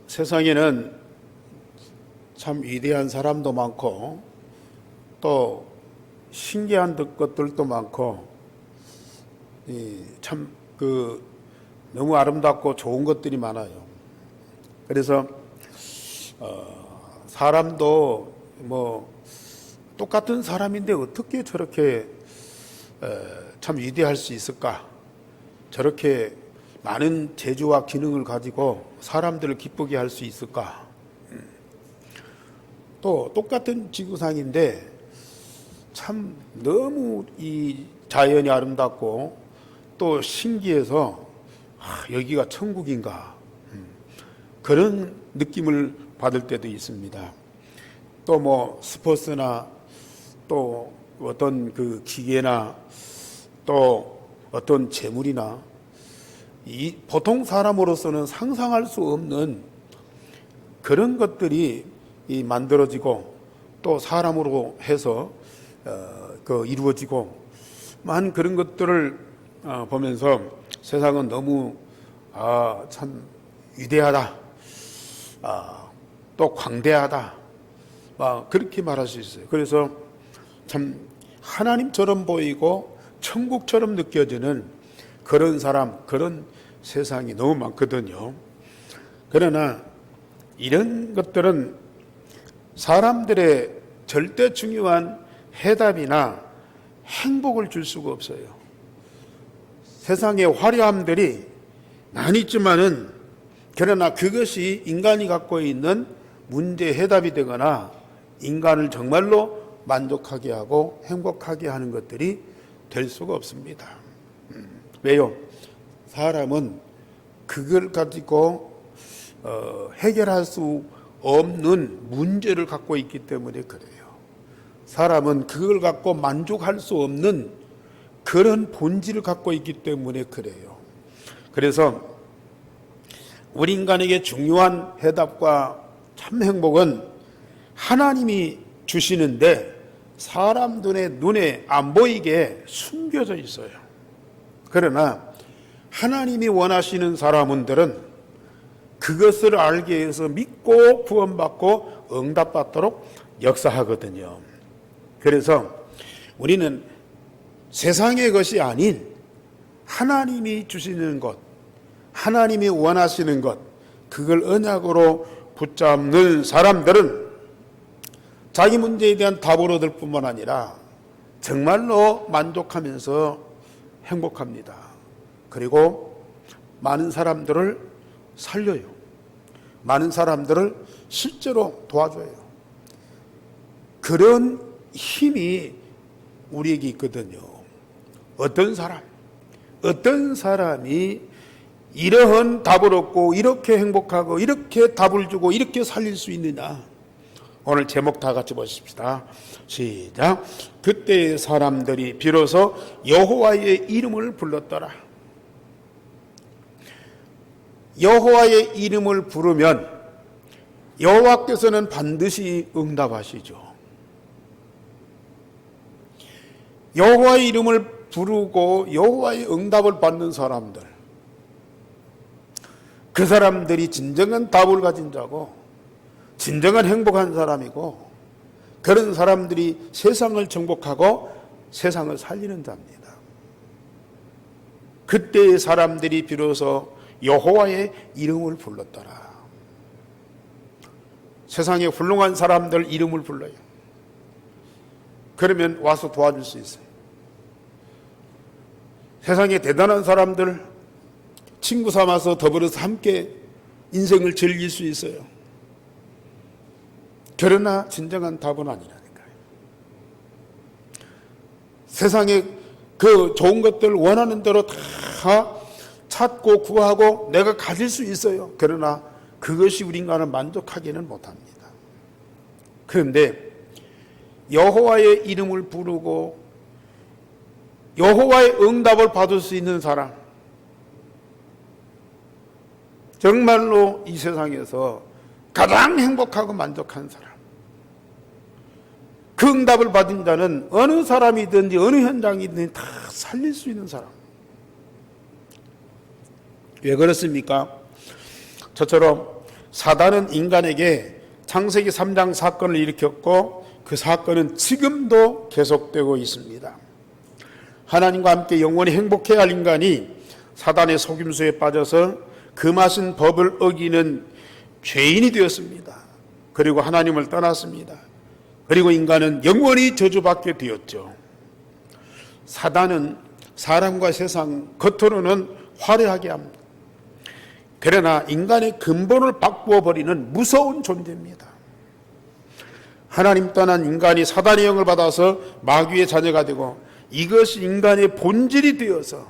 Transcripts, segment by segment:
세상에는 참 위대한 사람도 많고 또 신기한 것들도 많고 참 너무 아름답고 좋은 것들이 많아요. 그래서 사람도 똑같은 사람인데 어떻게 저렇게 참 위대할 수 있을까? 저렇게 많은 재주와 기능을 가지고 사람들을 기쁘게 할 수 있을까? 또 똑같은 지구상인데 참 너무 이 자연이 아름답고 또 신기해서 여기가 천국인가 그런 느낌을 받을 때도 있습니다. 또 스포츠나 또 어떤 기계나 또 어떤 재물이나 이 보통 사람으로서는 상상할 수 없는 그런 것들이 만들어지고 또 사람으로 해서 이루어지고 많은 그런 것들을 보면서 세상은 너무 참 위대하다, 또 광대하다, 그렇게 말할 수 있어요. 그래서 참 하나님처럼 보이고 천국처럼 느껴지는 그런 사람, 그런 세상이 너무 많거든요. 그러나 이런 것들은 사람들의 절대 중요한 해답이나 행복을 줄 수가 없어요. 세상의 화려함들이 많이 있지만은 그러나 그것이 인간이 갖고 있는 문제 해답이 되거나 인간을 정말로 만족하게 하고 행복하게 하는 것들이 될 수가 없습니다. 왜요? 사람은 그걸 가지고 해결할 수 없는 문제를 갖고 있기 때문에 그래요. 사람은 그걸 갖고 만족할 수 없는 그런 본질을 갖고 있기 때문에 그래요. 그래서 우리 인간에게 중요한 해답과 참 행복은 하나님이 주시는데 사람들의 눈에 안 보이게 숨겨져 있어요. 그러나 하나님이 원하시는 사람들은 그것을 알기 위해서 믿고 구원받고 응답받도록 역사하거든요. 그래서 우리는 세상의 것이 아닌 하나님이 주시는 것, 하나님이 원하시는 것, 그걸 언약으로 붙잡는 사람들은 자기 문제에 대한 답을 얻을 뿐만 아니라 정말로 만족하면서 행복합니다. 그리고 많은 사람들을 살려요. 많은 사람들을 실제로 도와줘요. 그런 힘이 우리에게 있거든요. 어떤 사람이 이러한 답을 얻고 이렇게 행복하고 이렇게 답을 주고 이렇게 살릴 수 있느냐. 오늘 제목 다 같이 보십시다. 시작. 그때의 사람들이 비로소 여호와의 이름을 불렀더라. 여호와의 이름을 부르면 여호와께서는 반드시 응답하시죠. 여호와의 이름을 부르고 여호와의 응답을 받는 사람들, 그 사람들이 진정한 답을 가진 자고 진정한 행복한 사람이고 그런 사람들이 세상을 정복하고 세상을 살리는 자입니다. 그때의 사람들이 비로소 여호와의 이름을 불렀더라. 세상에 훌륭한 사람들 이름을 불러요. 그러면 와서 도와줄 수 있어요. 세상에 대단한 사람들 친구 삼아서 더불어서 함께 인생을 즐길 수 있어요. 그러나 진정한 답은 아니라니까요. 세상에 그 좋은 것들 원하는 대로 다 찾고 구하고 내가 가질 수 있어요. 그러나 그것이 우리 인간을 만족하기는 못합니다. 그런데 여호와의 이름을 부르고 여호와의 응답을 받을 수 있는 사람, 정말로 이 세상에서 가장 행복하고 만족한 사람, 그 응답을 받은 자는 어느 사람이든지 어느 현장이든지 다 살릴 수 있는 사람. 왜 그렇습니까? 저처럼 사단은 인간에게 창세기 3장 사건을 일으켰고 그 사건은 지금도 계속되고 있습니다. 하나님과 함께 영원히 행복해야 할 인간이 사단의 속임수에 빠져서 금하신 법을 어기는 죄인이 되었습니다. 그리고 하나님을 떠났습니다. 그리고 인간은 영원히 저주받게 되었죠. 사단은 사람과 세상 겉으로는 화려하게 합니다. 그러나 인간의 근본을 바꾸어 버리는 무서운 존재입니다. 하나님 떠난 인간이 사단의 영을 받아서 마귀의 자녀가 되고 이것이 인간의 본질이 되어서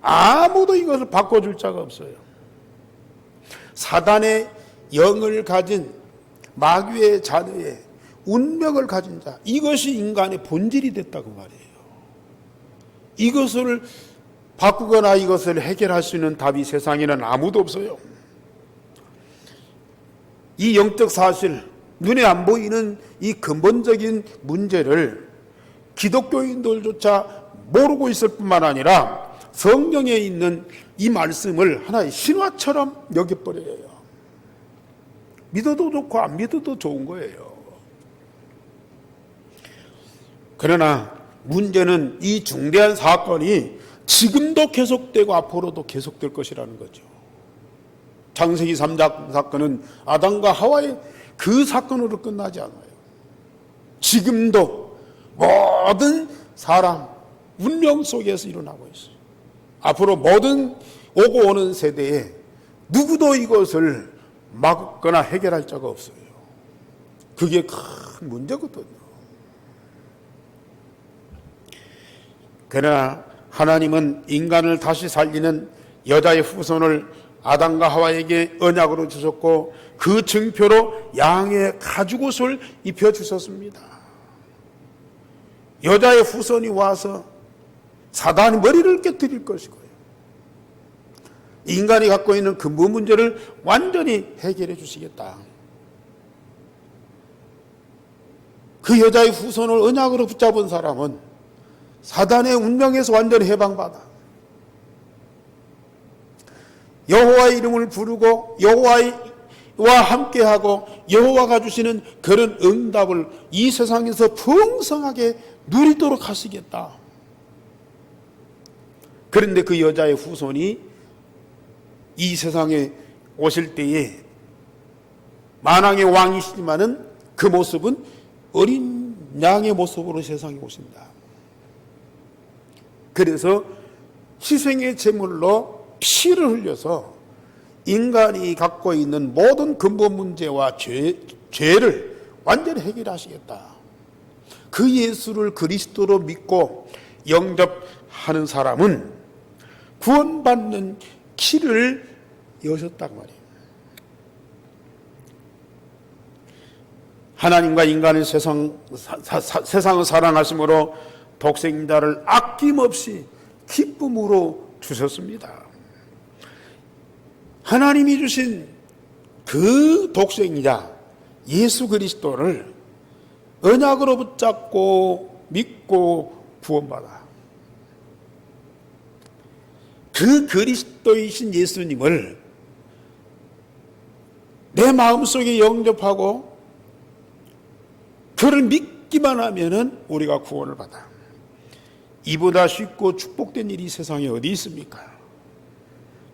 아무도 이것을 바꿔줄 자가 없어요. 사단의 영을 가진 마귀의 자녀의 운명을 가진 자, 이것이 인간의 본질이 됐다고 말이에요. 이것을 바꾸거나 이것을 해결할 수 있는 답이 세상에는 아무도 없어요. 이 영적 사실, 눈에 안 보이는 이 근본적인 문제를 기독교인들조차 모르고 있을 뿐만 아니라 성경에 있는 이 말씀을 하나의 신화처럼 여겨버려요. 믿어도 좋고 안 믿어도 좋은 거예요. 그러나 문제는 이 중대한 사건이 지금도 계속되고 앞으로도 계속될 것이라는 거죠. 창세기 3장 사건은 아담과 하와의 그 사건으로 끝나지 않아요. 지금도 모든 사람 운명 속에서 일어나고 있어요. 앞으로 모든 오고 오는 세대에 누구도 이것을 막거나 해결할 자가 없어요. 그게 큰 문제거든요. 그러나 하나님은 인간을 다시 살리는 여자의 후손을 아담과 하와에게 언약으로 주셨고 그 증표로 양의 가죽옷을 입혀주셨습니다. 여자의 후손이 와서 사단의 머리를 깨뜨릴 것이고요. 인간이 갖고 있는 근본 문제를 완전히 해결해 주시겠다. 그 여자의 후손을 언약으로 붙잡은 사람은 사단의 운명에서 완전히 해방받아 여호와의 이름을 부르고 여호와와 함께하고 여호와가 주시는 그런 응답을 이 세상에서 풍성하게 누리도록 하시겠다. 그런데 그 여자의 후손이 이 세상에 오실 때에 만왕의 왕이시지만은 그 모습은 어린 양의 모습으로 세상에 오신다. 그래서 희생의 제물로 피를 흘려서 인간이 갖고 있는 모든 근본 문제와 죄를 완전히 해결하시겠다. 그 예수를 그리스도로 믿고 영접하는 사람은 구원받는 길을 여셨단 말이에요. 하나님과 인간의 세상을 사랑하심으로 독생자를 아낌없이 기쁨으로 주셨습니다. 하나님이 주신 그 독생자 예수 그리스도를 언약으로 붙잡고 믿고 구원받아 그 그리스도이신 예수님을 내 마음속에 영접하고 그를 믿기만 하면은 우리가 구원을 받아. 이보다 쉽고 축복된 일이 세상에 어디 있습니까?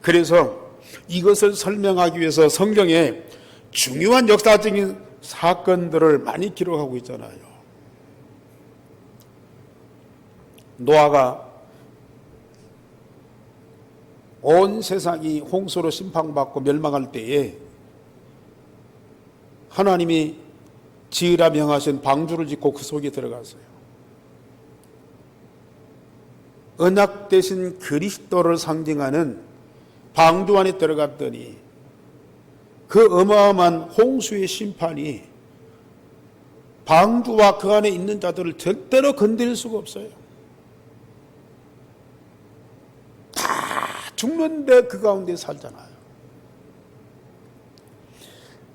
그래서 이것을 설명하기 위해서 성경에 중요한 역사적인 사건들을 많이 기록하고 있잖아요. 노아가 온 세상이 홍수로 심판받고 멸망할 때에 하나님이 지으라 명하신 방주를 짓고 그 속에 들어갔어요. 언약 대신 그리스도를 상징하는 방주 안에 들어갔더니 그 어마어마한 홍수의 심판이 방주와 그 안에 있는 자들을 절대로 건드릴 수가 없어요. 다 죽는데 그 가운데 살잖아요.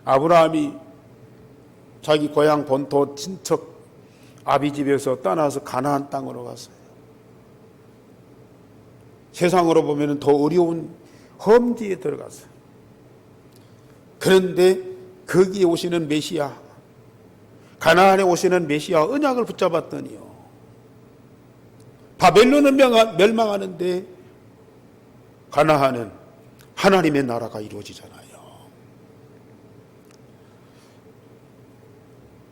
아브라함이 자기 고향 본토 친척 아비 집에서 떠나서 가나안 땅으로 갔어요. 세상으로 보면 더 어려운 험지에 들어갔어요. 그런데 거기에 오시는 메시아, 가나안에 오시는 메시아 언약을 붙잡았더니요, 바벨론은 멸망하는데 가나안은 하나님의 나라가 이루어지잖아요.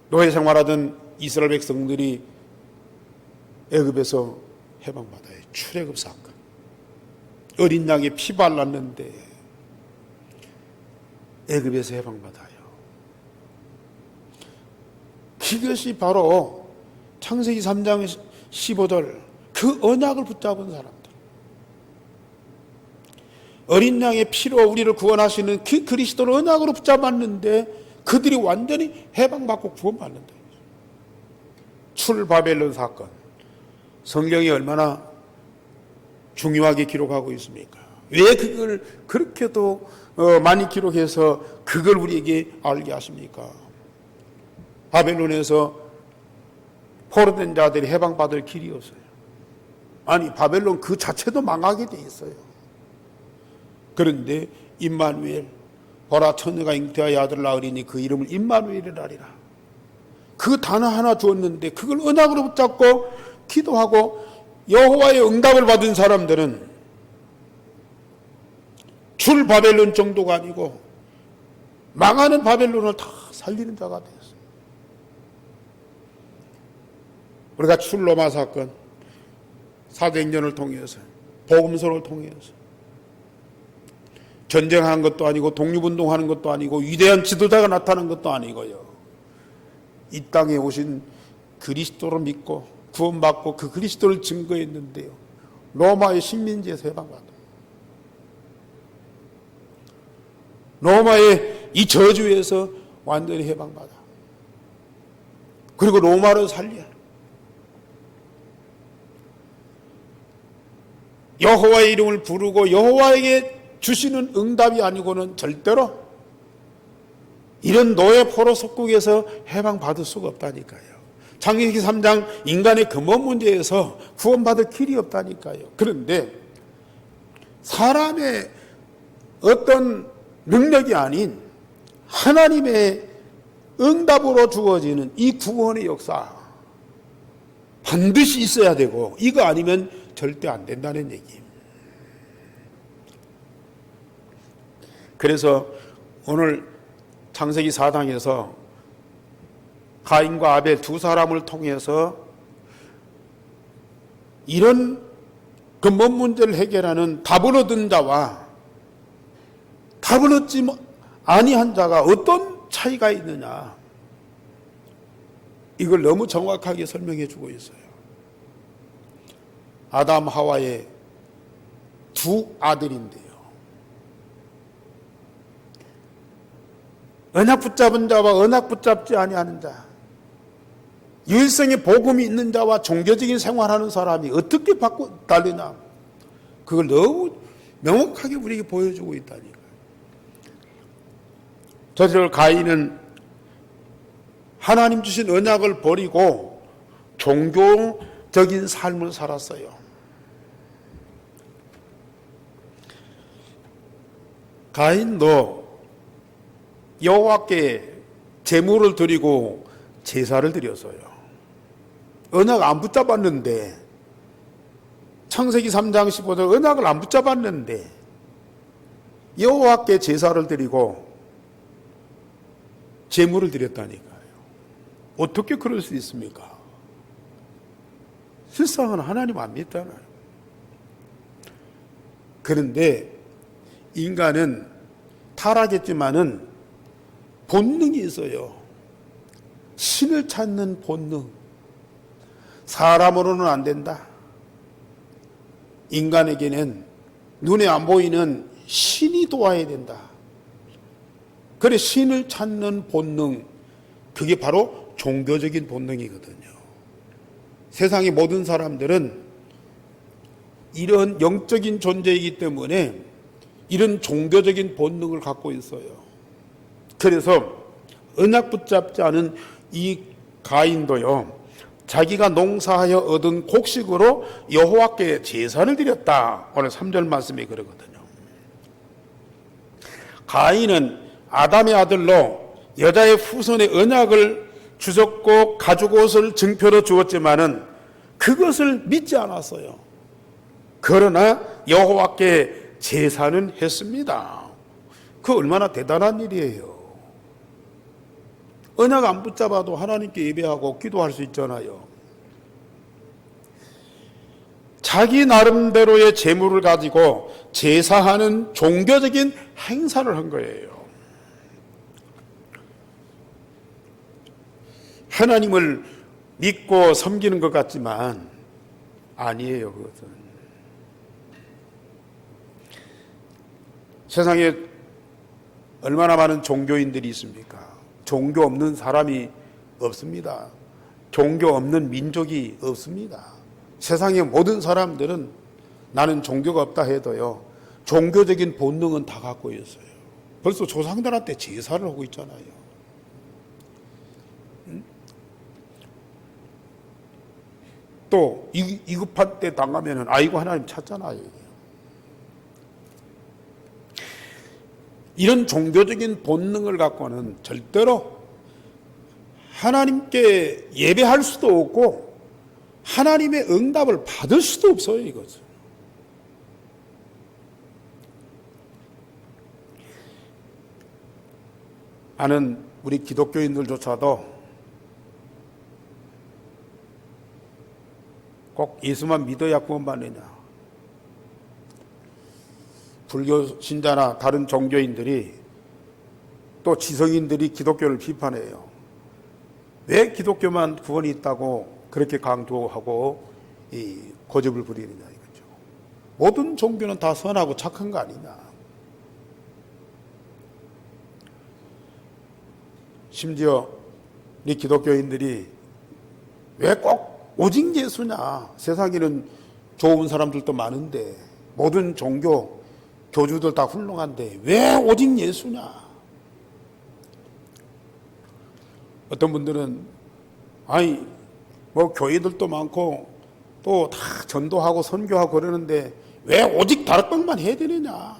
노예 생활하던 이스라엘 백성들이 애굽에서 해방받아요. 출애굽 사건. 어린 양이 피 발랐는데 애굽에서 해방받아요. 그것이 바로 창세기 3장 15절 그 언약을 붙잡은 사람들. 어린 양의 피로 우리를 구원하시는 그 그리스도를 언약으로 붙잡았는데 그들이 완전히 해방받고 구원받는다. 출바벨론 사건. 성경이 얼마나 중요하게 기록하고 있습니까? 왜 그걸 그렇게도 많이 기록해서 그걸 우리에게 알게 하십니까? 바벨론에서 포로된 자들이 해방받을 길이 없어요. 아니, 바벨론 그 자체도 망하게 돼 있어요. 그런데 임마누엘, 보라 처녀가 잉태하여 아들을 낳으리니 그 이름을 임마누엘이라 하리라. 그 단어 하나 주었는데 그걸 언약으로 붙잡고 기도하고 여호와의 응답을 받은 사람들은 출 바벨론 정도가 아니고 망하는 바벨론을 다 살리는 자가 되었습니다. 우리가 출 로마 사건, 사도행전을 통해서, 복음서를 통해서 전쟁하는 것도 아니고 독립운동하는 것도 아니고 위대한 지도자가 나타난 것도 아니고요, 이 땅에 오신 그리스도를 믿고 구원받고 그 그리스도를 증거했는데요, 로마의 식민지에서 해방받아. 로마의 이 저주에서 완전히 해방받아. 그리고 로마를 살려. 여호와의 이름을 부르고 여호와에게 주시는 응답이 아니고는 절대로 이런 노예 포로 속국에서 해방받을 수가 없다니까요. 창세기 3장 인간의 근본 문제에서 구원받을 길이 없다니까요. 그런데 사람의 어떤 능력이 아닌 하나님의 응답으로 주어지는 이 구원의 역사 반드시 있어야 되고 이거 아니면 절대 안 된다는 얘기입니다. 그래서 오늘 창세기 4장에서 가인과 아벨 두 사람을 통해서 이런 근본 문제를 해결하는 답을 얻은 자와 답을 얻지 아니한 자가 어떤 차이가 있느냐, 이걸 너무 정확하게 설명해 주고 있어요. 아담 하와의 두 아들인데요, 언약 붙잡은 자와 언약 붙잡지 아니하는 자, 유일성의 복음이 있는 자와 종교적인 생활하는 사람이 어떻게 다르냐, 그걸 너무 명확하게 우리에게 보여주고 있다니까요. 저절 가인은 하나님 주신 언약을 버리고 종교적인 삶을 살았어요. 가인도 여호와께 제물을 드리고 제사를 드렸어요. 언약 안 붙잡았는데, 창세기 3장 15절 언약을 안 붙잡았는데 여호와께 제사를 드리고 제물을 드렸다니까요. 어떻게 그럴 수 있습니까? 실상은 하나님 안 믿잖아요. 그런데 인간은 타락했지만은 본능이 있어요. 신을 찾는 본능. 사람으로는 안 된다. 인간에게는 눈에 안 보이는 신이 도와야 된다. 그래, 신을 찾는 본능, 그게 바로 종교적인 본능이거든요. 세상의 모든 사람들은 이런 영적인 존재이기 때문에 이런 종교적인 본능을 갖고 있어요. 그래서 언약 붙잡지 않은 이 가인도요, 자기가 농사하여 얻은 곡식으로 여호와께 제사를 드렸다. 오늘 3절 말씀이 그러거든요. 가인은 아담의 아들로 여자의 후손의 언약을 주셨고 가죽옷을 증표로 주었지만은 그것을 믿지 않았어요. 그러나 여호와께 제사는 했습니다. 그 얼마나 대단한 일이에요. 언약 안 붙잡아도 하나님께 예배하고 기도할 수 있잖아요. 자기 나름대로의 재물을 가지고 제사하는 종교적인 행사를 한 거예요. 하나님을 믿고 섬기는 것 같지만 아니에요. 그것은 세상에 얼마나 많은 종교인들이 있습니까? 종교 없는 사람이 없습니다. 종교 없는 민족이 없습니다. 세상의 모든 사람들은 나는 종교가 없다 해도요, 종교적인 본능은 다 갖고 있어요. 벌써 조상들한테 제사를 하고 있잖아요. 또 위급한 때 당하면은 아이고 하나님 찾잖아요. 이런 종교적인 본능을 갖고는 절대로 하나님께 예배할 수도 없고 하나님의 응답을 받을 수도 없어요. 이것은. 아는 우리 기독교인들조차도 꼭 예수만 믿어야 구원받느냐. 불교 신자나 다른 종교인들이 또 지성인들이 기독교를 비판해요. 왜 기독교만 구원이 있다고 그렇게 강조하고 이 고집을 부리느냐 이거죠. 모든 종교는 다 선하고 착한 거 아니냐. 심지어 우리 기독교인들이 왜 꼭 오직 예수냐. 세상에는 좋은 사람들도 많은데 모든 종교 교주들 다 훌륭한데 왜 오직 예수냐. 어떤 분들은 아니 뭐 교회들도 많고 또 다 전도하고 선교하고 그러는데 왜 오직 다락방만 해야 되느냐.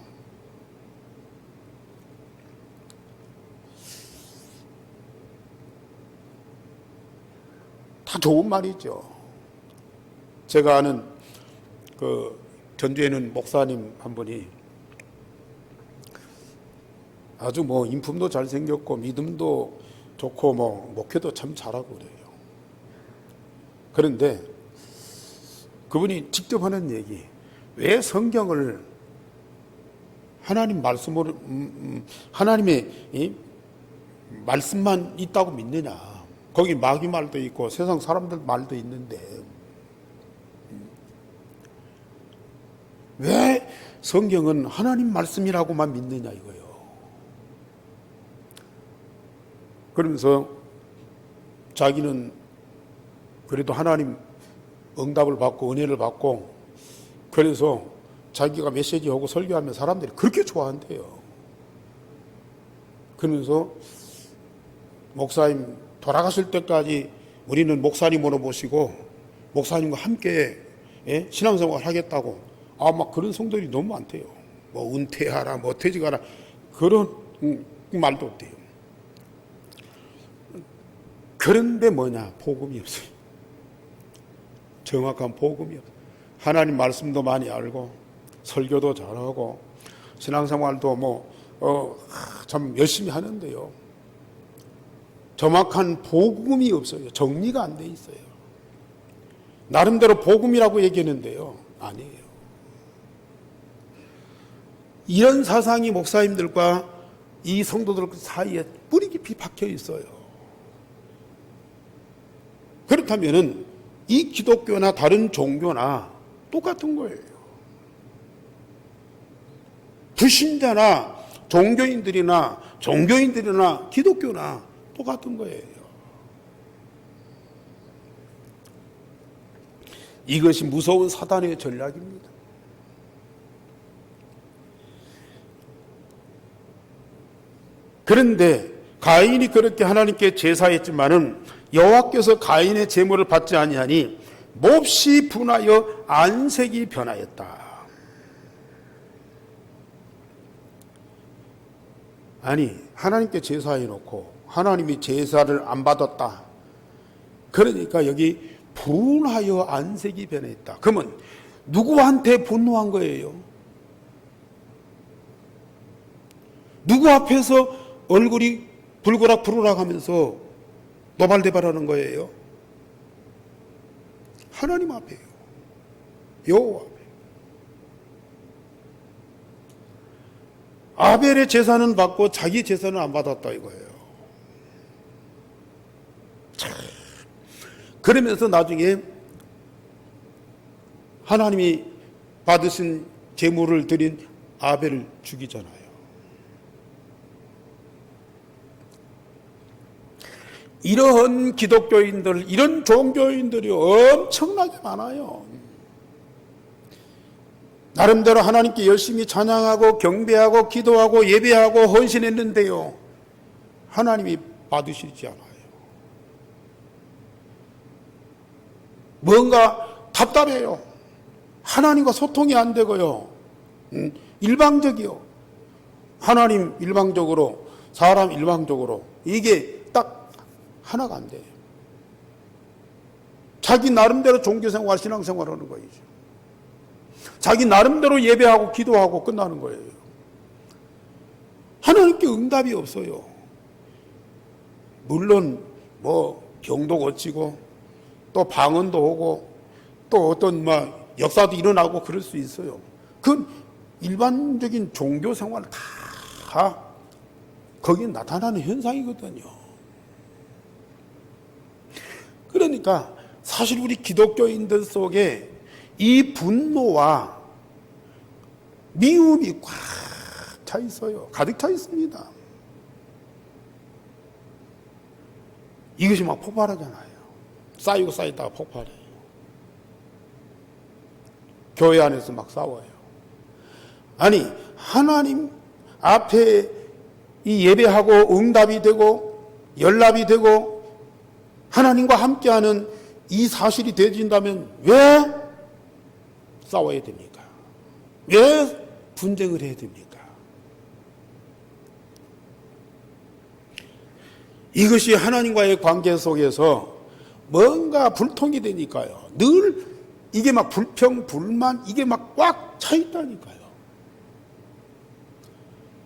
다 좋은 말이죠. 제가 아는 그 전주에는 목사님 한 분이 아주 뭐 인품도 잘생겼고 믿음도 좋고 뭐 목회도 참 잘하고 그래요. 그런데 그분이 직접 하는 얘기, 왜 성경을 하나님 말씀으로 하나님의 이 말씀만 있다고 믿느냐. 거기 마귀 말도 있고 세상 사람들 말도 있는데 왜 성경은 하나님 말씀이라고만 믿느냐 이거예요. 그러면서 자기는 그래도 하나님 응답을 받고 은혜를 받고 그래서 자기가 메시지하고 설교하면 사람들이 그렇게 좋아한대요. 그러면서 목사님 돌아가실 때까지 우리는 목사님으로 모시고 목사님과 함께 신앙생활 하겠다고 막 그런 성도들이 너무 많대요. 뭐 은퇴하라 뭐 퇴직하라 그런 말도 없대요. 그런데 뭐냐, 복음이 없어요. 정확한 복음이 없어요. 하나님 말씀도 많이 알고 설교도 잘하고 신앙생활도 참 열심히 하는데요. 정확한 복음이 없어요. 정리가 안 돼 있어요. 나름대로 복음이라고 얘기했는데요. 아니에요. 이런 사상이 목사님들과 이 성도들 사이에 뿌리 깊이 박혀 있어요. 그렇다면은 이 기독교나 다른 종교나 똑같은 거예요. 불신자나 종교인들이나 기독교나 똑같은 거예요. 이것이 무서운 사단의 전략입니다. 그런데 가인이 그렇게 하나님께 제사했지만은 여호와께서 가인의 제물을 받지 아니하니 몹시 분하여 안색이 변하였다. 아니, 하나님께 제사해놓고 하나님이 제사를 안 받았다. 그러니까 여기 분하여 안색이 변했다. 그러면 누구한테 분노한 거예요? 누구 앞에서 얼굴이 불고락 부르락 하면서 노발대발하는 거예요? 하나님 앞에요. 여호와 앞에. 아벨의 제사는 받고 자기 제사는 안 받았다 이거예요. 참. 그러면서 나중에 하나님이 받으신 제물을 드린 아벨을 죽이잖아요. 이런 기독교인들, 이런 종교인들이 엄청나게 많아요. 나름대로 하나님께 열심히 찬양하고 경배하고 기도하고 예배하고 헌신했는데요, 하나님이 받으시지 않아요. 뭔가 답답해요. 하나님과 소통이 안 되고요. 일방적이요. 하나님 일방적으로, 사람 일방적으로. 이게 딱 하나가 안 돼요. 자기 나름대로 종교생활, 신앙생활 하는 거이죠. 자기 나름대로 예배하고 기도하고 끝나는 거예요. 하나님께 응답이 없어요. 물론 병도 고치고 또 방언도 오고 또 어떤 역사도 일어나고 그럴 수 있어요. 그건 일반적인 종교생활 다 거기에 나타나는 현상이거든요. 그러니까 사실 우리 기독교인들 속에 이 분노와 미움이 꽉 차 있어요. 가득 차 있습니다. 이것이 막 폭발하잖아요. 쌓이고 쌓이다가 폭발해요. 교회 안에서 막 싸워요. 아니, 하나님 앞에 이 예배하고 응답이 되고 연락이 되고 하나님과 함께하는 이 사실이 되어진다면 왜 싸워야 됩니까? 왜 분쟁을 해야 됩니까? 이것이 하나님과의 관계 속에서 뭔가 불통이 되니까요. 늘 이게 막 불평, 불만, 이게 막 꽉 차 있다니까요.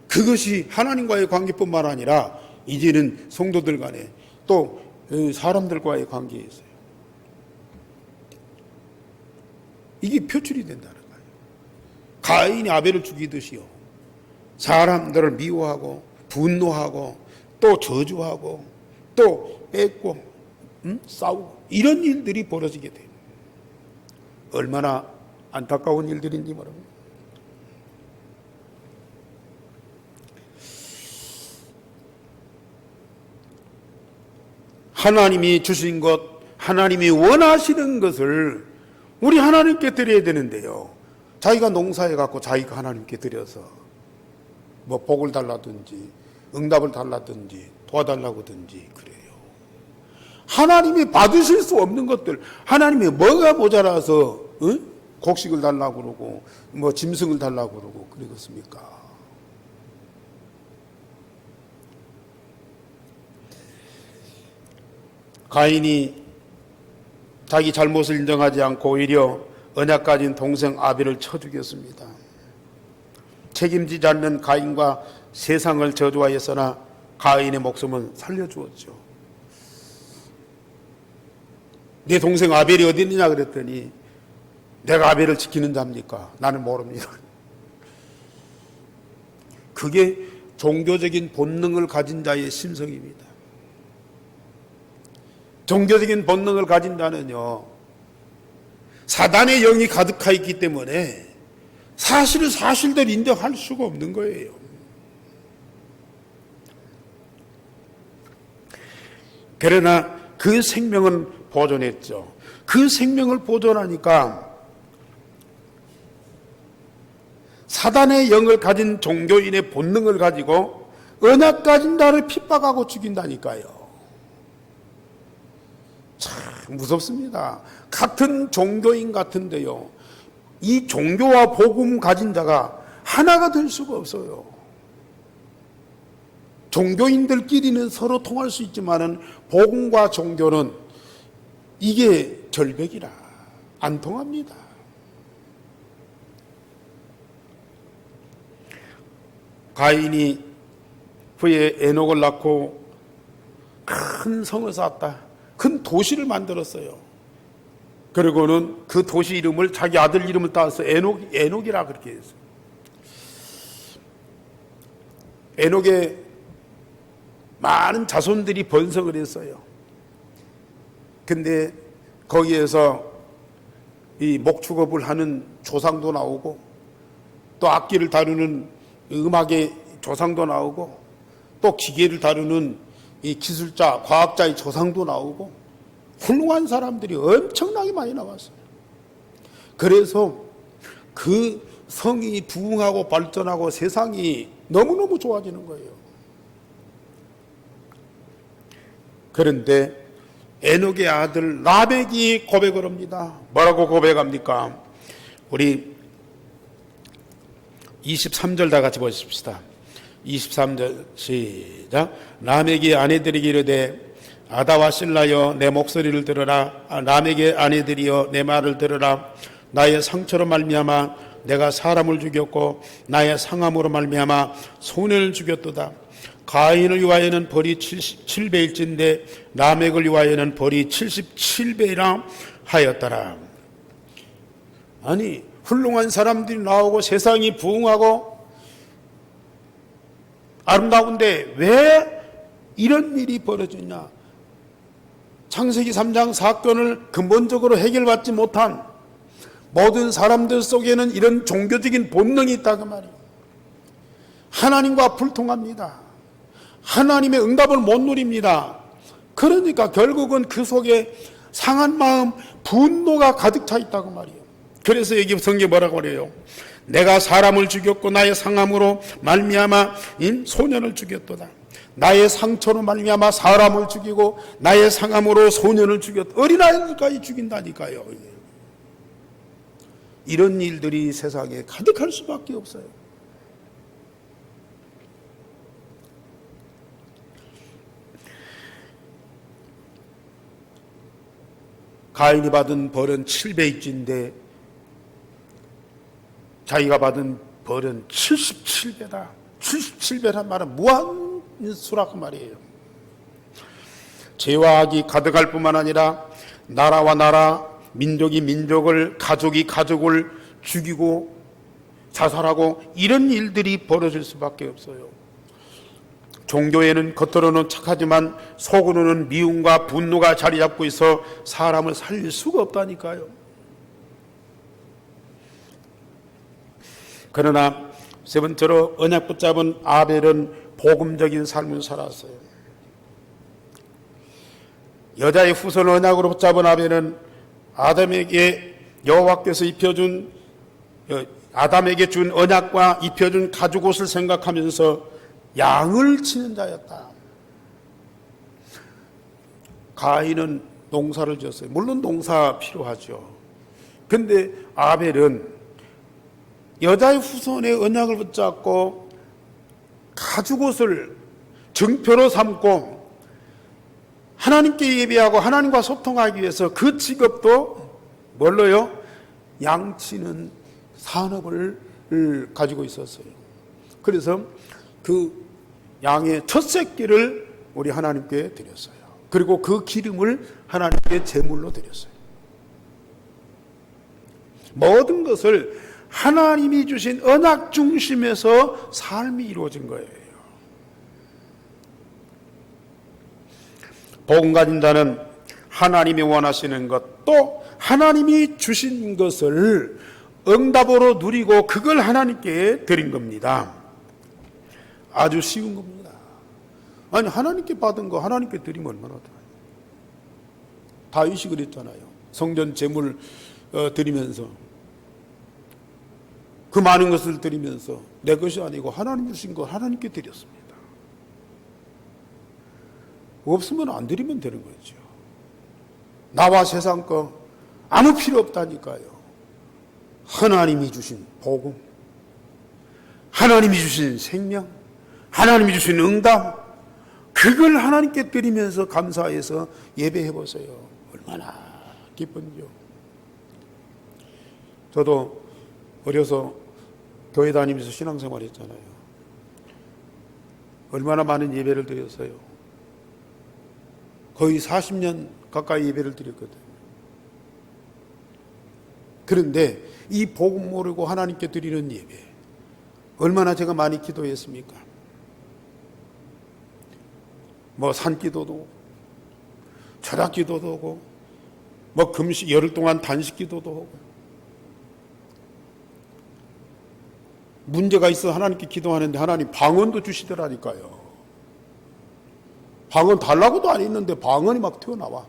그것이 하나님과의 관계뿐만 아니라 이제는 성도들 간에 또 사람들과의 관계에 있어요. 이게 표출이 된다는 거예요. 가인이 아벨을 죽이듯이요. 사람들을 미워하고 분노하고 또 저주하고 또 뺏고 싸우고 이런 일들이 벌어지게 돼요. 얼마나 안타까운 일들인지 모릅니다. 하나님이 주신 것, 하나님이 원하시는 것을 우리 하나님께 드려야 되는데요. 자기가 농사해갖고 자기가 하나님께 드려서 복을 달라든지 응답을 달라든지 도와달라고든지 그래요. 하나님이 받으실 수 없는 것들, 하나님이 뭐가 모자라서 곡식을 달라고 그러고 짐승을 달라고 그러고 그러겠습니까? 가인이 자기 잘못을 인정하지 않고 오히려 언약 가진 동생 아벨을 쳐 죽였습니다. 책임지지 않는 가인과 세상을 저주하였으나 가인의 목숨은 살려주었죠. 내 동생 아벨이 어디 있느냐 그랬더니 내가 아벨을 지키는 자입니까? 나는 모릅니다. 그게 종교적인 본능을 가진 자의 심성입니다. 종교적인 본능을 가진 자는요, 사단의 영이 가득하 있기 때문에 사실을 사실대로 인정할 수가 없는 거예요. 그러나 그 생명은 보존했죠. 그 생명을 보존하니까 사단의 영을 가진 종교인의 본능을 가지고 언약 가진 자를 핍박하고 죽인다니까요. 참 무섭습니다. 같은 종교인 같은데요, 이 종교와 복음 가진 자가 하나가 될 수가 없어요. 종교인들끼리는 서로 통할 수 있지만은 복음과 종교는 이게 절벽이라 안 통합니다. 가인이 후에 에녹을 낳고 큰 성을 쌓았다. 큰 도시를 만들었어요. 그리고는 그 도시 이름을 자기 아들 이름을 따서 에녹이라 그렇게 했어요. 에녹의 많은 자손들이 번성을 했어요. 근데 거기에서 이 목축업을 하는 조상도 나오고 또 악기를 다루는 음악의 조상도 나오고 또 기계를 다루는 이 기술자, 과학자의 조상도 나오고 훌륭한 사람들이 엄청나게 많이 나왔어요. 그래서 그 성이 부흥하고 발전하고 세상이 너무너무 좋아지는 거예요. 그런데 에녹의 아들 라멕이 고백을 합니다. 뭐라고 고백합니까? 우리 23절 다 같이 보십시다. 23절 시작. 라멕이 아내들에게 이르되 아다와 실라여 내 목소리를 들으라. 라멕의 아내들이여 내 말을 들으라. 나의 상처로 말미암아 내가 사람을 죽였고 나의 상함으로 말미암아 소년을 죽였도다. 가인을 위하여는 벌이 77배일진데 라멕을 위하여는 벌이 77배이라 하였더라. 아니 훌륭한 사람들이 나오고 세상이 부흥하고 아름다운데 왜 이런 일이 벌어졌냐? 창세기 3장 사건을 근본적으로 해결받지 못한 모든 사람들 속에는 이런 종교적인 본능이 있다고 말이에요. 하나님과 불통합니다. 하나님의 응답을 못 누립니다. 그러니까 결국은 그 속에 상한 마음, 분노가 가득 차 있다고 말이에요. 그래서 여기 성경에 뭐라고 그래요? 내가 사람을 죽였고 나의 상함으로 말미암아 소년을 죽였도다. 나의 상처로 말미암아 사람을 죽이고 나의 상함으로 소년을 죽였다. 어린아이까지 죽인다니까요. 이런 일들이 세상에 가득할 수밖에 없어요. 가인이 받은 벌은 7배일진데 자기가 받은 벌은 77배다. 77배란 말은 무한수라고 말이에요. 죄와 악이 가득할 뿐만 아니라 나라와 나라, 민족이 민족을, 가족이 가족을 죽이고 자살하고 이런 일들이 벌어질 수밖에 없어요. 종교에는 겉으로는 착하지만 속으로는 미움과 분노가 자리 잡고 있어 사람을 살릴 수가 없다니까요. 그러나 세 번째로 언약 붙잡은 아벨은 복음적인 삶을 살았어요. 여자의 후손을 언약으로 붙잡은 아벨은 아담에게 여호와께서 입혀준 아담에게 준 언약과 입혀준 가죽옷을 생각하면서 양을 치는 자였다. 가인은 농사를 지었어요. 물론 농사 필요하죠. 근데 아벨은 여자의 후손의 언약을 붙잡고 가죽옷을 증표로 삼고 하나님께 예배하고 하나님과 소통하기 위해서 그 직업도 뭘로요? 양치는 산업을 가지고 있었어요. 그래서 그 양의 첫 새끼를 우리 하나님께 드렸어요. 그리고 그 기름을 하나님께 제물로 드렸어요. 모든 것을 하나님이 주신 언약 중심에서 삶이 이루어진 거예요. 복음 가진 자는 하나님이 원하시는 것, 또 하나님이 주신 것을 응답으로 누리고 그걸 하나님께 드린 겁니다. 아주 쉬운 겁니다. 아니 하나님께 받은 거 하나님께 드리면 얼마나 좋아요. 다윗이 그랬잖아요. 성전 제물 드리면서 그 많은 것을 드리면서 내 것이 아니고 하나님 주신 거 하나님께 드렸습니다. 없으면 안 드리면 되는 거죠. 나와 세상 거 아무 필요 없다니까요. 하나님이 주신 복음, 하나님이 주신 생명, 하나님이 주신 응답, 그걸 하나님께 드리면서 감사해서 예배해 보세요. 얼마나 기쁜지요. 저도 어려서 교회 다니면서 신앙생활 했잖아요. 얼마나 많은 예배를 드렸어요. 거의 40년 가까이 예배를 드렸거든요. 그런데 이 복음 모르고 하나님께 드리는 예배, 얼마나 제가 많이 기도했습니까? 뭐 산기도도 철학기도도 하고, 뭐 금식 열흘 동안 단식기도도 하고, 문제가 있어 하나님께 기도하는데 하나님 방언도 주시더라니까요. 방언 달라고도 안 했는데 방언이 막 튀어나와.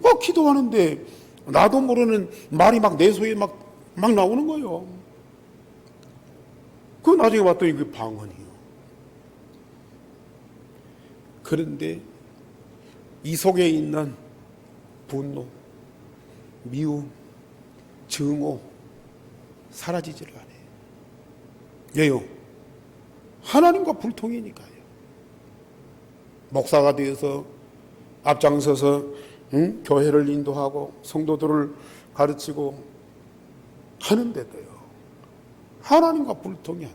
막 기도하는데 나도 모르는 말이 막 내 속에 막 나오는 거예요. 그 나중에 봤더니 그 방언이요. 그런데 이 속에 있는 분노, 미움, 증오 사라지질 않아요. 왜요? 하나님과 불통이니까요. 목사가 되어서 앞장서서 교회를 인도하고 성도들을 가르치고 하는데도요, 하나님과 불통이야.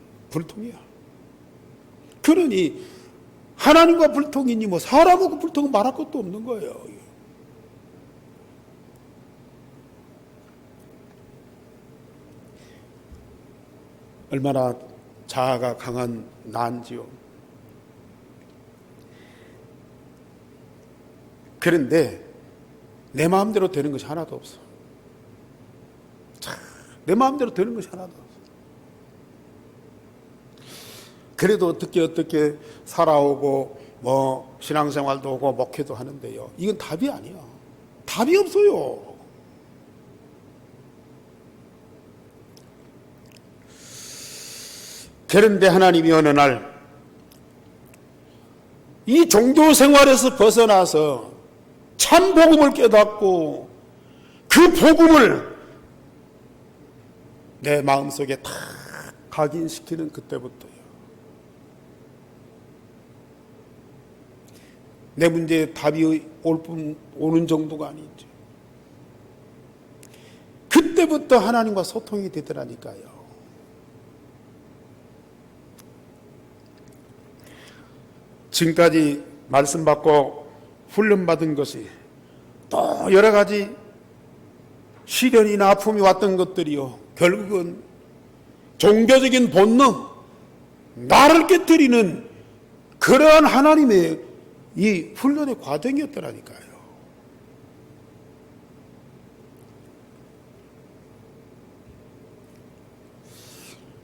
그러니 하나님과 불통이니 뭐 사람하고 불통은 말할 것도 없는 거예요. 얼마나 자아가 강한 난지요. 그런데 내 마음대로 되는 것이 하나도 없어. 내 마음대로 되는 것이 하나도 없어. 그래도 어떻게 살아오고 뭐 신앙생활도 하고 목회도 하는데요, 이건 답이 아니야. 답이 없어요. 그런데 하나님이 어느 날 이 종교 생활에서 벗어나서 참 복음을 깨닫고 그 복음을 내 마음속에 다 각인시키는 그때부터요, 내 문제에 답이 오는 정도가 아니죠. 그때부터 하나님과 소통이 되더라니까요. 지금까지 말씀 받고 훈련 받은 것이 또 여러 가지 시련이나 아픔이 왔던 것들이요, 결국은 종교적인 본능, 나를 깨뜨리는 그러한 하나님의 이 훈련의 과정이었더라니까요.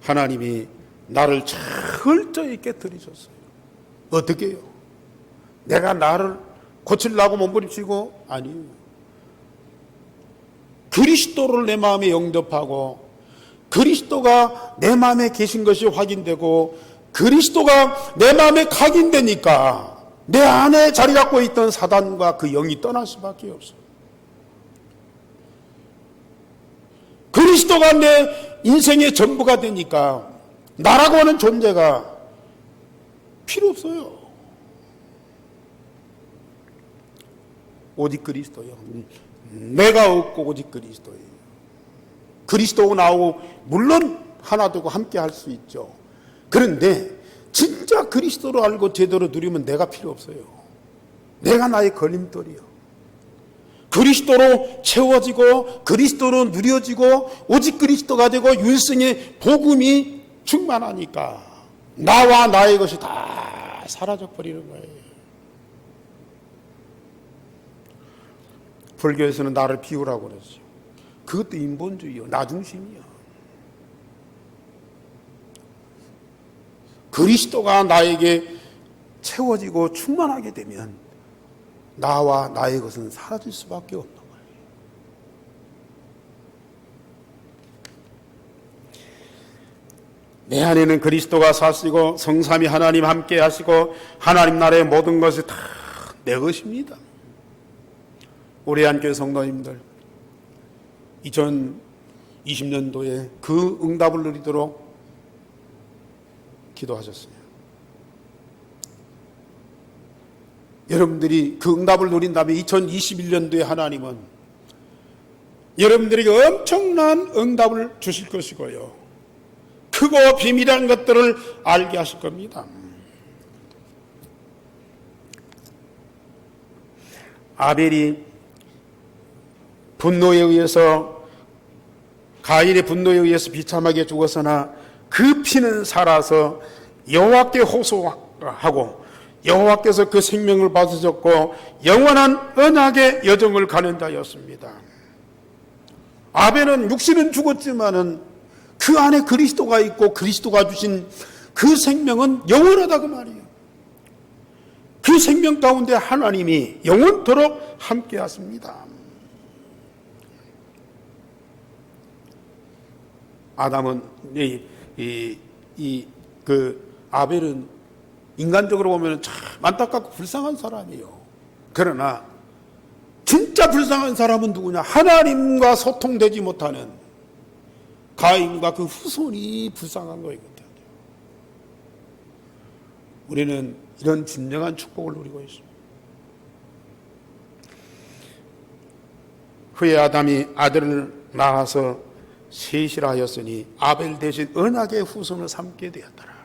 하나님이 나를 철저히 깨뜨리셨어요. 어떻게 해요? 내가 나를 고치려고 몸부림치고? 아니에요. 그리스도를 내 마음에 영접하고 그리스도가 내 마음에 계신 것이 확인되고 그리스도가 내 마음에 각인되니까 내 안에 자리 잡고 있던 사단과 그 영이 떠날 수밖에 없어요. 그리스도가 내 인생의 전부가 되니까 나라고 하는 존재가 필요 없어요. 오직 그리스도요. 내가 없고 오직 그리스도예요. 그리스도고 나하고 물론 하나 되고 함께 할 수 있죠. 그런데 진짜 그리스도를 알고 제대로 누리면 내가 필요 없어요. 내가 나의 걸림돌이요. 그리스도로 채워지고 그리스도로 누려지고 오직 그리스도가 되고 율성의 복음이 충만하니까 나와 나의 것이 다 사라져 버리는 거예요. 불교에서는 나를 비우라고 그러죠. 그것도 인본주의요. 나 중심이요. 그리스도가 나에게 채워지고 충만하게 되면 나와 나의 것은 사라질 수밖에 없는 거예요. 내 안에는 그리스도가 사시고 성삼위 하나님 함께 하시고 하나님 나라의 모든 것이 다 내 것입니다. 우리 한교회 성도님들 2020년도에 그 응답을 누리도록 기도하셨어요. 여러분들이 그 응답을 누린 다음에 2021년도에 하나님은 여러분들에게 엄청난 응답을 주실 것이고요, 크고 비밀한 것들을 알게 하실 겁니다. 아벨이 분노에 의해서, 가인의 분노에 의해서 비참하게 죽었으나 그 피는 살아서 여호와께 호소하고 여호와께서 그 생명을 받으셨고 영원한 언약의 여정을 가는 자였습니다. 아벨은 육신은 죽었지만은 그 안에 그리스도가 있고 그리스도가 주신 그 생명은 영원하다 그 말이에요. 그 생명 가운데 하나님이 영원토록 함께 하십니다. 아담은 아벨은 인간적으로 보면 참 안타깝고 불쌍한 사람이에요. 그러나 진짜 불쌍한 사람은 누구냐? 하나님과 소통되지 못하는 가인과 그 후손이 불쌍한 거거든요. 우리는 이런 진정한 축복을 누리고 있습니다. 후에 아담이 아들을 낳아서 셋이라 하였으니 아벨 대신 언약의 후손을 삼게 되었더라.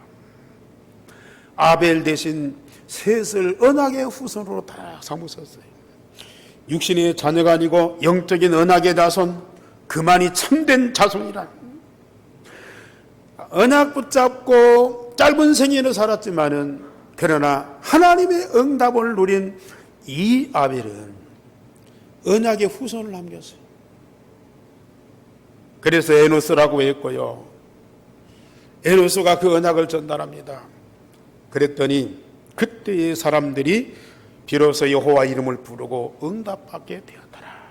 아벨 대신 셋을 언약의 후손으로 다 삼으셨어요. 육신의 자녀가 아니고 영적인 언약의 자손, 그만이 참된 자손이라. 언약 붙잡고 짧은 생애를 살았지만은 그러나 하나님의 응답을 누린 이 아벨은 언약의 후손을 남겼어요. 그래서 에노스라고 했고요, 에노스가 그 언약을 전달합니다. 그랬더니 그때의 사람들이 비로소 여호와 이름을 부르고 응답받게 되었더라.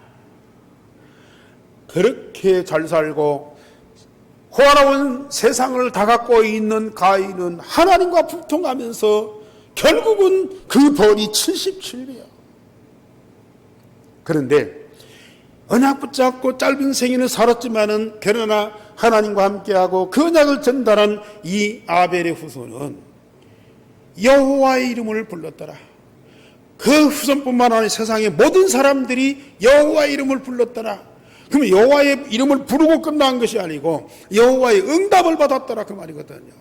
그렇게 잘 살고 호화로운 세상을 다 갖고 있는 가인은 하나님과 불통하면서 결국은 그 벌이 77배야. 그런데 언약 붙잡고 짧은 생애는 살았지만은 그러나 하나님과 함께하고 그 언약을 전달한 이 아벨의 후손은 여호와의 이름을 불렀더라. 그 후손뿐만 아니라 세상의 모든 사람들이 여호와의 이름을 불렀더라. 그러면 여호와의 이름을 부르고 끝난 것이 아니고 여호와의 응답을 받았더라 그 말이거든요.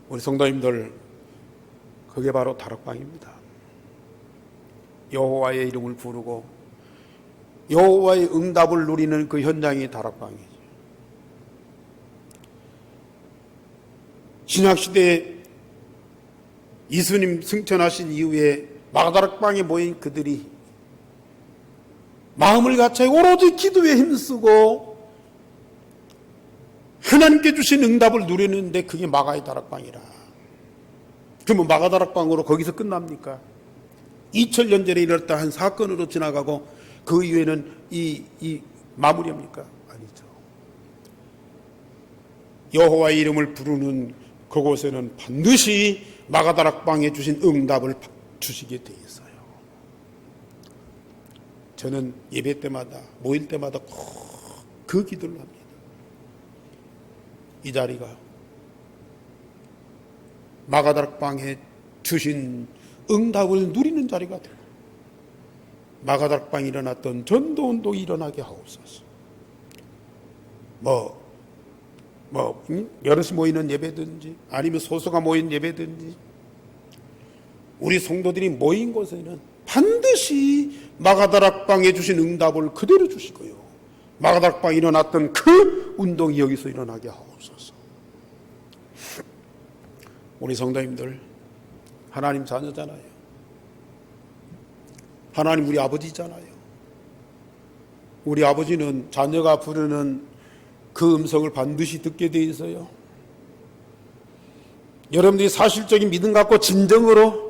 우리 성도님들, 그게 바로 다락방입니다. 여호와의 이름을 부르고 여호와의 응답을 누리는 그 현장이 다락방이죠. 신약시대에 예수님 승천하신 이후에 마가다락방에 모인 그들이 마음을 같이 오로지 기도에 힘쓰고 하나님께 주신 응답을 누리는데 그게 마가의 다락방이라. 그러면 마가다락방으로 거기서 끝납니까? 2000년 전에 일어났다 한 사건으로 지나가고 그 이후에는 이 마무리합니까? 아니죠. 여호와의 이름을 부르는 그곳에는 반드시 마가다락방에 주신 응답을 주시게 돼 있어요. 저는 예배 때마다 모일 때마다 꼭 그 기도를 합니다. 이 자리가 마가다락방에 주신 응답을 누리는 자리가 되고 마가다락방에 일어났던 전도운동이 일어나게 하옵소서. 여럿이 모이는 예배든지 아니면 소수가 모인 예배든지 우리 성도들이 모인 곳에는 반드시 마가다락방에 주신 응답을 그대로 주시고요, 마가다락방에 일어났던 그 운동이 여기서 일어나게 하옵소서. 우리 성도님들, 하나님 자녀잖아요. 하나님 우리 아버지잖아요. 우리 아버지는 자녀가 부르는 그 음성을 반드시 듣게 돼 있어요. 여러분들이 사실적인 믿음 갖고 진정으로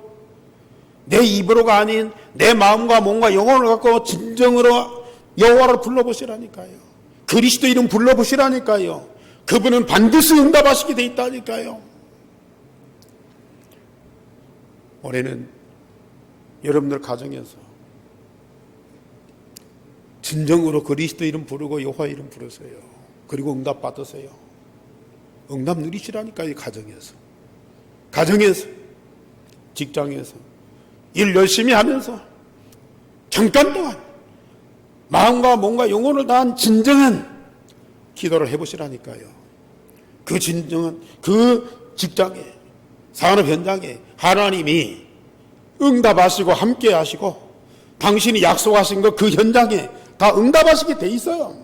내 입으로가 아닌 내 마음과 몸과 영혼을 갖고 진정으로 여호와를 불러보시라니까요. 그리스도 이름 불러보시라니까요. 그분은 반드시 응답하시게 돼 있다니까요. 올해는 여러분들 가정에서 진정으로 그리스도 이름 부르고 여호와 이름 부르세요. 그리고 응답 받으세요. 응답 누리시라니까요. 가정에서 가정에서, 직장에서 일 열심히 하면서 잠깐 동안 마음과 몸과 영혼을 다한 진정한 기도를 해보시라니까요. 그 진정한 그 직장에, 산업 현장에 하나님이 응답하시고 함께 하시고 당신이 약속하신 것 그 현장에 다 응답하시게 돼 있어요.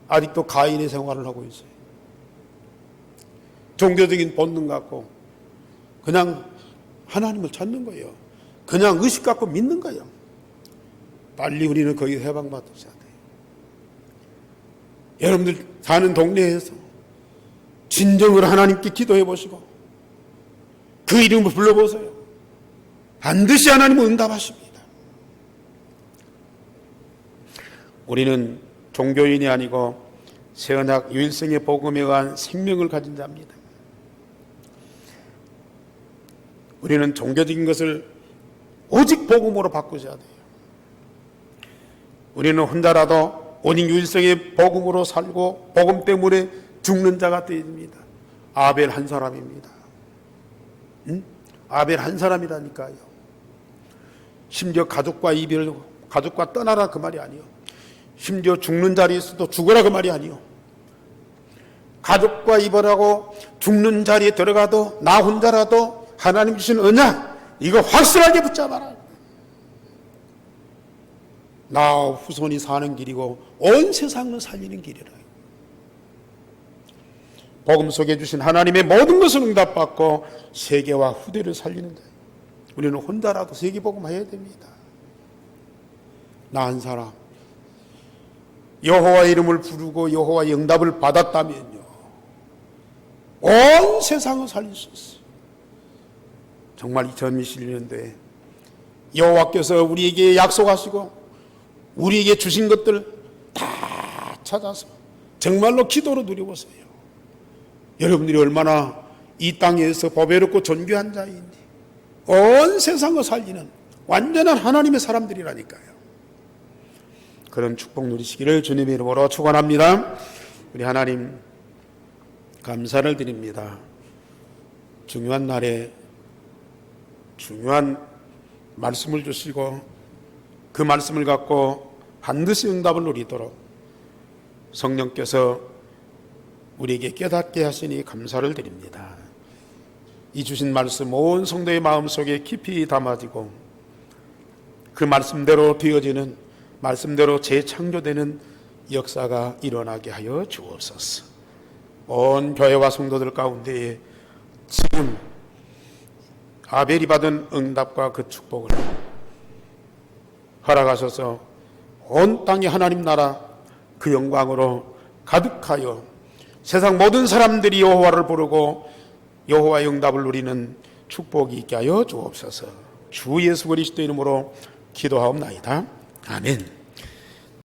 아직도 가인의 생활을 하고 있어요. 종교적인 본능 갖고 그냥 하나님을 찾는 거예요. 그냥 의식 갖고 믿는 거예요. 빨리 우리는 거기서 해방받으셔야 돼요. 여러분들 사는 동네에서 진정으로 하나님께 기도해 보시고 그 이름을 불러보세요. 반드시 하나님은 응답하십니다. 우리는 종교인이 아니고 새언약 유일성의 복음에 의한 생명을 가진 자입니다. 우리는 종교적인 것을 오직 복음으로 바꾸셔야 돼요. 우리는 혼자라도 오직 유일성의 복음으로 살고 복음 때문에 죽는 자가 되어집니다. 아벨 한 사람입니다. 응? 아벨 한 사람이라니까요. 심지어 가족과 이별, 가족과 떠나라 그 말이 아니요. 심지어 죽는 자리에서도 죽어라 그 말이 아니요. 가족과 이별하고 죽는 자리에 들어가도 나 혼자라도 하나님 주신 언약 이거 확실하게 붙잡아라. 나 후손이 사는 길이고 온 세상을 살리는 길이라. 복음 속에 주신 하나님의 모든 것을 응답받고 세계와 후대를 살리는 자. 우리는 혼자라도 세계 복음 해야 됩니다. 나 한 사람 여호와의 이름을 부르고 여호와의 응답을 받았다면요 온 세상을 살릴 수 있어요. 정말 2021년도에 여호와께서 우리에게 약속하시고 우리에게 주신 것들 다 찾아서 정말로 기도로 누려보세요. 여러분들이 얼마나 이 땅에서 보배롭고 존귀한 자인지 온 세상을 살리는 완전한 하나님의 사람들이라니까요. 그런 축복 누리시기를 주님의 이름으로 축원합니다. 우리 하나님 감사를 드립니다. 중요한 날에 중요한 말씀을 주시고 그 말씀을 갖고 반드시 응답을 누리도록 성령께서 우리에게 깨닫게 하시니 감사를 드립니다. 이 주신 말씀 온 성도의 마음속에 깊이 담아지고 그 말씀대로 되어지는 말씀대로 재창조되는 역사가 일어나게 하여 주옵소서. 온 교회와 성도들 가운데에 지금 아벨이 받은 응답과 그 축복을 허락하셔서 온 땅이 하나님 나라 그 영광으로 가득하여 세상 모든 사람들이 여호와를 부르고 여호와의 응답을 누리는 축복이 있게 하여 주옵소서. 주 예수 그리스도 이름으로 기도하옵나이다. 아멘.